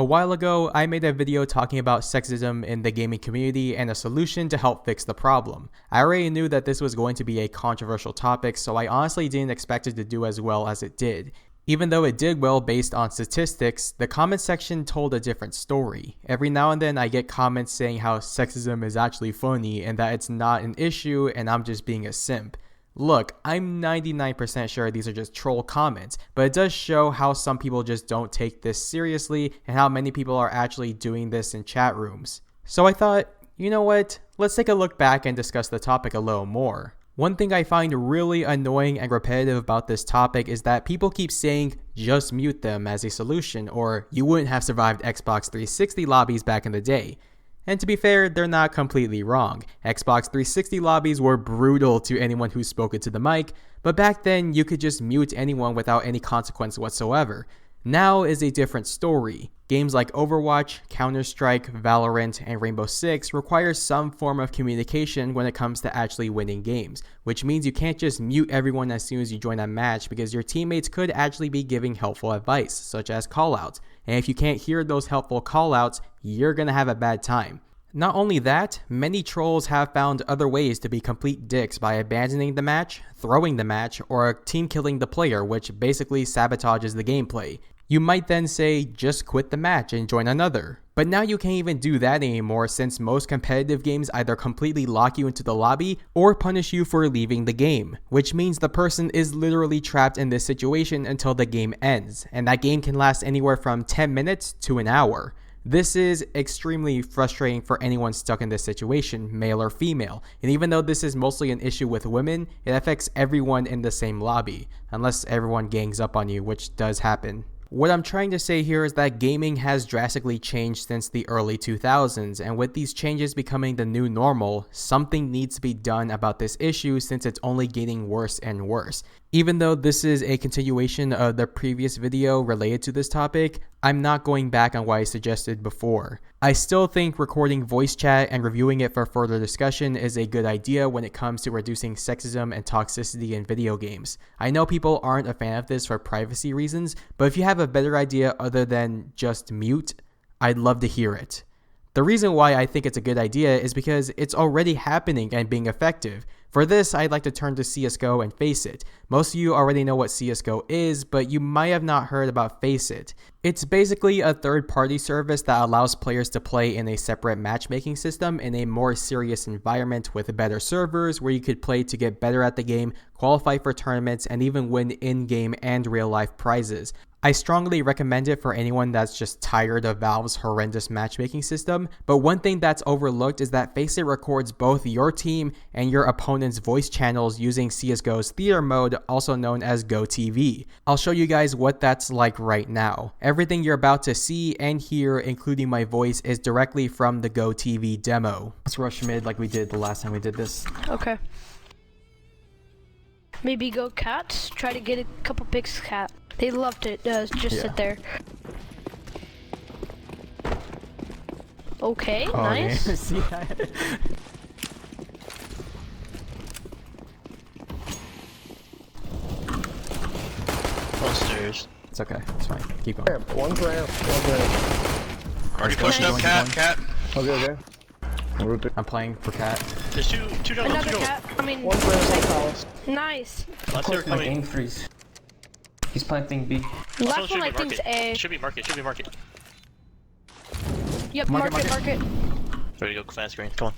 A while ago, I made a video talking about sexism in the gaming community and a solution to help fix the problem. I already knew that this was going to be a controversial topic, so I honestly didn't expect it to do as well as it did. Even though it did well based on statistics, the comment section told a different story. Every now and then I get comments saying how sexism is actually funny and that it's not an issue and I'm just being a simp. Look, I'm 99% sure these are just troll comments, but it does show how some people just don't take this seriously and how many people are actually doing this in chat rooms. So I thought, you know what, let's take a look back and discuss the topic a little more. One thing I find really annoying and repetitive about this topic is that people keep saying just mute them as a solution, or you wouldn't have survived Xbox 360 lobbies back in the day. And to be fair, they're not completely wrong. Xbox 360 lobbies were brutal to anyone who spoke into the mic, but back then you could just mute anyone without any consequence whatsoever. Now is a different story. Games like Overwatch, Counter-Strike, Valorant, and Rainbow Six require some form of communication when it comes to actually winning games, which means you can't just mute everyone as soon as you join a match because your teammates could actually be giving helpful advice, such as callouts. And if you can't hear those helpful callouts, you're gonna have a bad time. Not only that, many trolls have found other ways to be complete dicks by abandoning the match, throwing the match, or team killing the player, which basically sabotages the gameplay. You might then say, just quit the match and join another. But now you can't even do that anymore since most competitive games either completely lock you into the lobby or punish you for leaving the game, which means the person is literally trapped in this situation until the game ends, and that game can last anywhere from 10 minutes to an hour. This is extremely frustrating for anyone stuck in this situation, male or female, and even though this is mostly an issue with women, it affects everyone in the same lobby, unless everyone gangs up on you, which does happen. What I'm trying to say here is that gaming has drastically changed since the early 2000s, and with these changes becoming the new normal, something needs to be done about this issue since it's only getting worse and worse. Even though this is a continuation of the previous video related to this topic, I'm not going back on what I suggested before. I still think recording voice chat and reviewing it for further discussion is a good idea when it comes to reducing sexism and toxicity in video games. I know people aren't a fan of this for privacy reasons, but if you have a better idea other than just mute, I'd love to hear it. The reason why I think it's a good idea is because it's already happening and being effective. For this, I'd like to turn to CSGO and FACEIT. Most of you already know what CSGO is, but you might have not heard about FACEIT. It's basically a third-party service that allows players to play in a separate matchmaking system in a more serious environment with better servers where you could play to get better at the game, qualify for tournaments, and even win in-game and real-life prizes. I strongly recommend it for anyone that's just tired of Valve's horrendous matchmaking system, but one thing that's overlooked is that FACEIT records both your team and your opponent's voice channels using CSGO's theater mode, also known as GoTV. I'll show you guys what that's like right now. Everything you're about to see and hear, including my voice, is directly from the GoTV demo. Let's rush mid like we did the last time we did this. Okay. Maybe go cats, try to get a couple picks cat. They loved it, just sit there. Okay, oh, nice. Yeah. Stairs. It's okay, it's fine. Keep going. Ramp, one ramp. Already pushed up, cat. Okay. I'm playing for cat. There's two down, Another two down. cat. I mean, One ramp, palace. nice. Last year My coming. game freeze. He's planting B. Last one I think is A. Should be market. Yep, Market. market. Ready to go fast screen. Come on.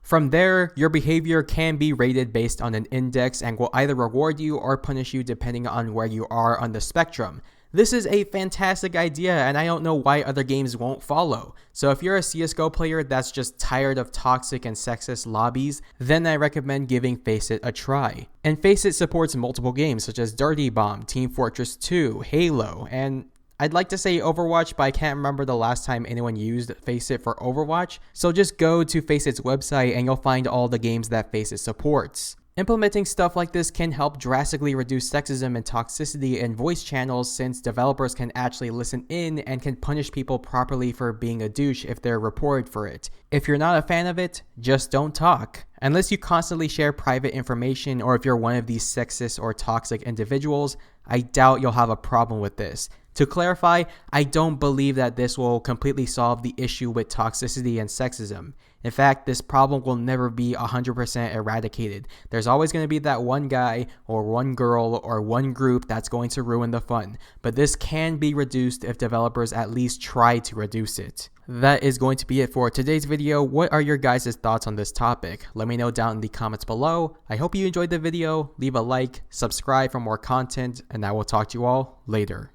From there, your behavior can be rated based on an index and will either reward you or punish you depending on where you are on the spectrum. This is a fantastic idea and I don't know why other games won't follow. So if you're a CSGO player that's just tired of toxic and sexist lobbies, then I recommend giving FACEIT a try. And FACEIT supports multiple games such as Dirty Bomb, Team Fortress 2, Halo, and I'd like to say Overwatch, but I can't remember the last time anyone used FACEIT for Overwatch, so just go to FACEIT's website and you'll find all the games that FACEIT supports. Implementing stuff like this can help drastically reduce sexism and toxicity in voice channels since developers can actually listen in and can punish people properly for being a douche if they're reported for it. If you're not a fan of it, just don't talk. Unless you constantly share private information or if you're one of these sexist or toxic individuals, I doubt you'll have a problem with this. To clarify, I don't believe that this will completely solve the issue with toxicity and sexism. In fact, this problem will never be 100% eradicated. There's always going to be that one guy or one girl or one group that's going to ruin the fun, but this can be reduced if developers at least try to reduce it. That is going to be it for today's video. What are your guys' thoughts on this topic? Let me know down in the comments below. I hope you enjoyed the video. Leave a like, subscribe for more content, and I will talk to you all later.